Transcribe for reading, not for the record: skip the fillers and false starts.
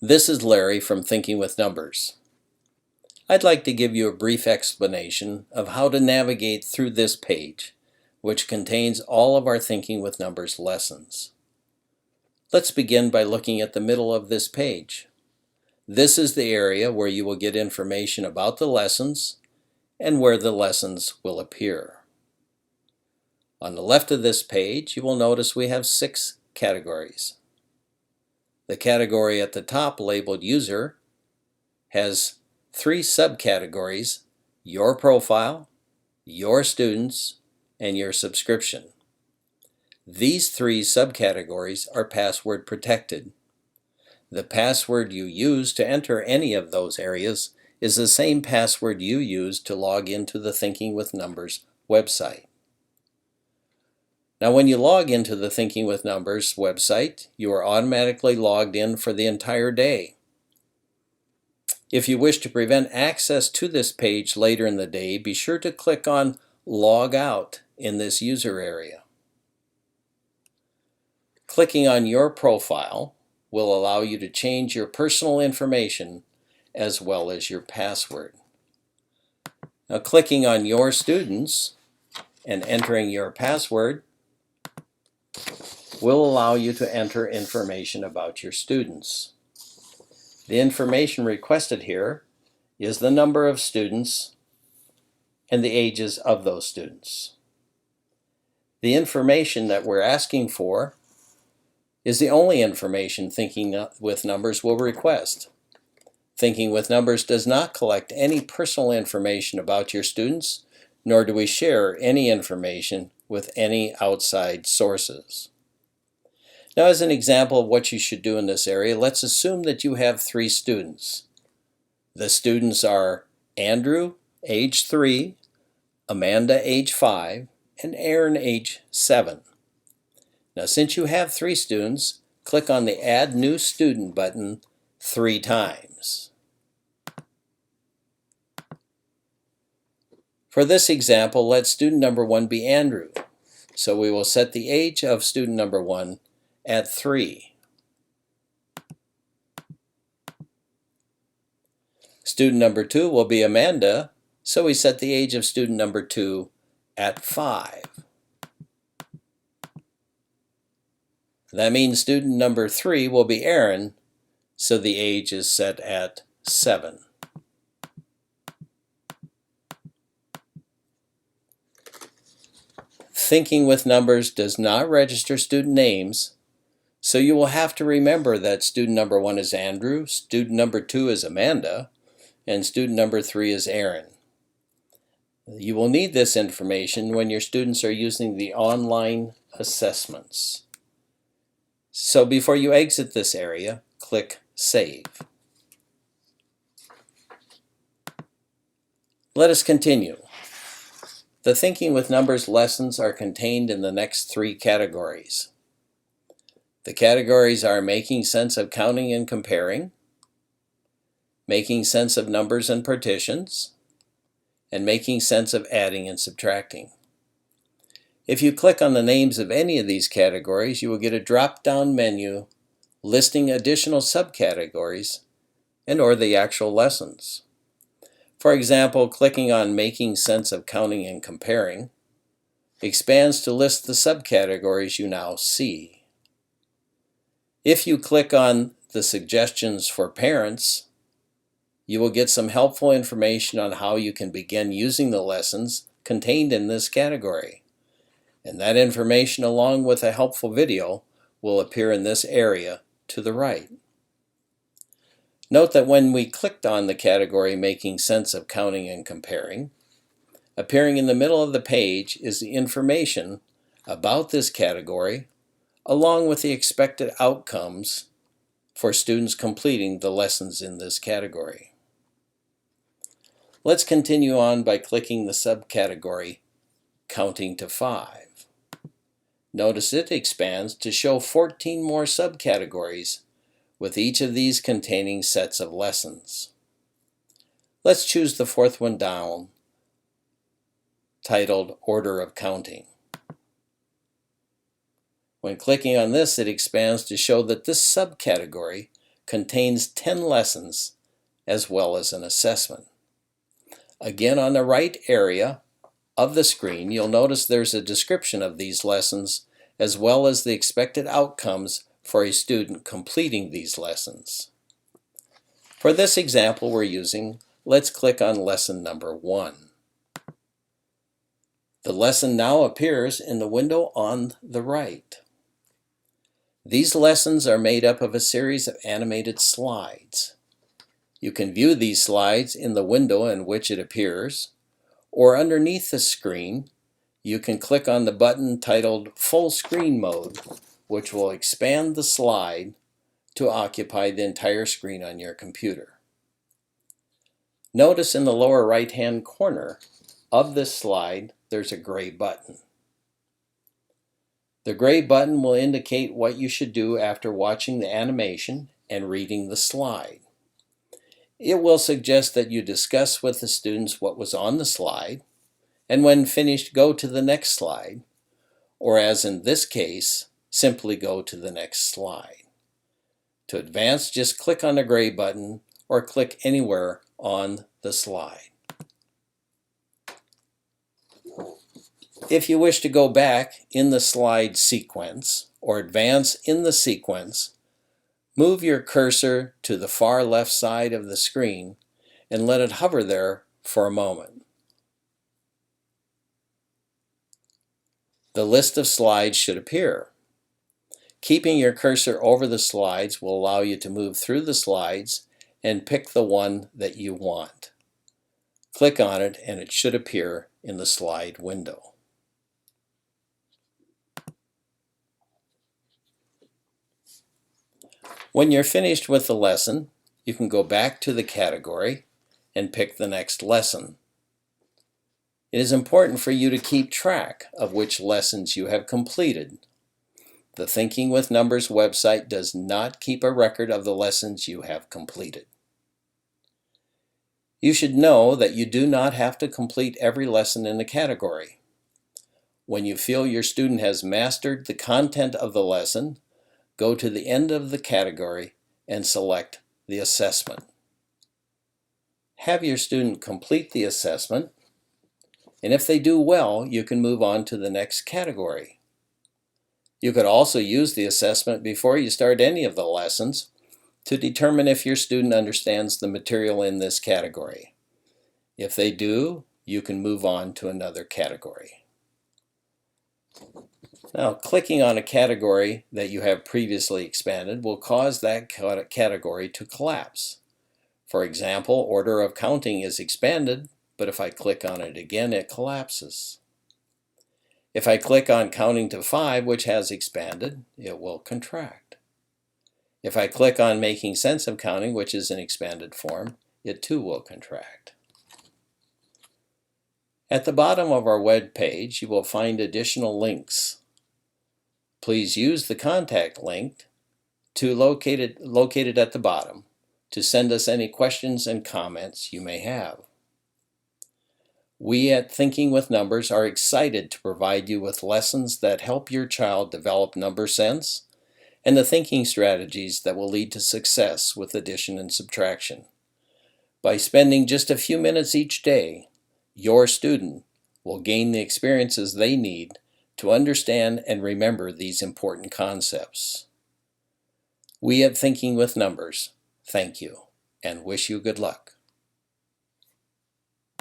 This is Larry from Thinking with Numbers. I'd like to give you a brief explanation of how to navigate through this page, which contains all of our Thinking with Numbers lessons. Let's begin by looking at the middle of this page. This is the area where you will get information about the lessons and where the lessons will appear. On the left of this page, you will notice we have 6 categories. The category at the top labeled User has 3 subcategories: your profile, your students, and your subscription. These 3 subcategories are password protected. The password you use to enter any of those areas is the same password you use to log into the Thinking with Numbers website. Now, when you log into the Thinking with Numbers website, you are automatically logged in for the entire day. If you wish to prevent access to this page later in the day, be sure to click on Log Out in this user area. Clicking on your profile will allow you to change your personal information as well as your password. Now, clicking on your students and entering your password will allow you to enter information about your students. The information requested here is the number of students and the ages of those students. The information that we're asking for is the only information Thinking with Numbers will request. Thinking with Numbers does not collect any personal information about your students, nor do we share any information with any outside sources. Now, as an example of what you should do in this area, let's assume that you have 3 students. The students are Andrew, age 3, Amanda, age 5, and Aaron, age 7. Now, since you have 3 students, click on the Add New Student button 3 times. For this example, let student number 1 be Andrew. So we will set the age of student number 1 at 3. Student number 2 will be Amanda, so we set the age of student number 2 at 5. That means student number 3 will be Aaron, so the age is set at 7. Thinking with Numbers does not register student names, so you will have to remember that student number 1 is Andrew, student number 2 is Amanda, and student number 3 is Aaron. You will need this information when your students are using the online assessments. So before you exit this area, click Save. Let us continue. The Thinking with Numbers lessons are contained in the next 3 categories. The categories are Making Sense of Counting and Comparing, Making Sense of Numbers and Partitions, and Making Sense of Adding and Subtracting. If you click on the names of any of these categories, you will get a drop-down menu listing additional subcategories and/or the actual lessons. For example, clicking on Making Sense of Counting and Comparing expands to list the subcategories you now see. If you click on the Suggestions for Parents, you will get some helpful information on how you can begin using the lessons contained in this category. And that information, along with a helpful video, will appear in this area to the right. Note that when we clicked on the category Making Sense of Counting and Comparing, appearing in the middle of the page is the information about this category, along with the expected outcomes for students completing the lessons in this category. Let's continue on by clicking the subcategory Counting to 5. Notice it expands to show 14 more subcategories, with each of these containing sets of lessons. Let's choose the 4th one down, titled Order of Counting. When clicking on this, it expands to show that this subcategory contains 10 lessons as well as an assessment. Again, on the right area of the screen, you'll notice there's a description of these lessons as well as the expected outcomes for a student completing these lessons. For this example let's click on lesson number 1. The lesson now appears in the window on the right. These lessons are made up of a series of animated slides. You can view these slides in the window in which it appears, or underneath the screen, you can click on the button titled Full Screen Mode, which will expand the slide to occupy the entire screen on your computer. Notice in the lower right-hand corner of this slide, there's a gray button. The gray button will indicate what you should do after watching the animation and reading the slide. It will suggest that you discuss with the students what was on the slide, and when finished, go to the next slide, or as in this case, simply go to the next slide. To advance, just click on the gray button or click anywhere on the slide. If you wish to go back in the slide sequence or advance in the sequence, move your cursor to the far left side of the screen and let it hover there for a moment. The list of slides should appear. Keeping your cursor over the slides will allow you to move through the slides and pick the one that you want. Click on it and it should appear in the slide window. When you're finished with the lesson, you can go back to the category and pick the next lesson. It is important for you to keep track of which lessons you have completed. The Thinking with Numbers website does not keep a record of the lessons you have completed. You should know that you do not have to complete every lesson in the category. When you feel your student has mastered the content of the lesson, go to the end of the category and select the assessment. Have your student complete the assessment, and if they do well, you can move on to the next category. You could also use the assessment before you start any of the lessons to determine if your student understands the material in this category. If they do, you can move on to another category. Now, clicking on a category that you have previously expanded will cause that category to collapse. For example, order of counting is expanded, but if I click on it again, it collapses. If I click on counting to 5, which has expanded, it will contract. If I click on making sense of counting, which is in expanded form, it too will contract. At the bottom of our web page, you will find additional links. Please use the contact link located at the bottom to send us any questions and comments you may have. We at Thinking with Numbers are excited to provide you with lessons that help your child develop number sense and the thinking strategies that will lead to success with addition and subtraction. By spending just a few minutes each day, your student will gain the experiences they need to understand and remember these important concepts. We at Thinking with Numbers thank you and wish you good luck.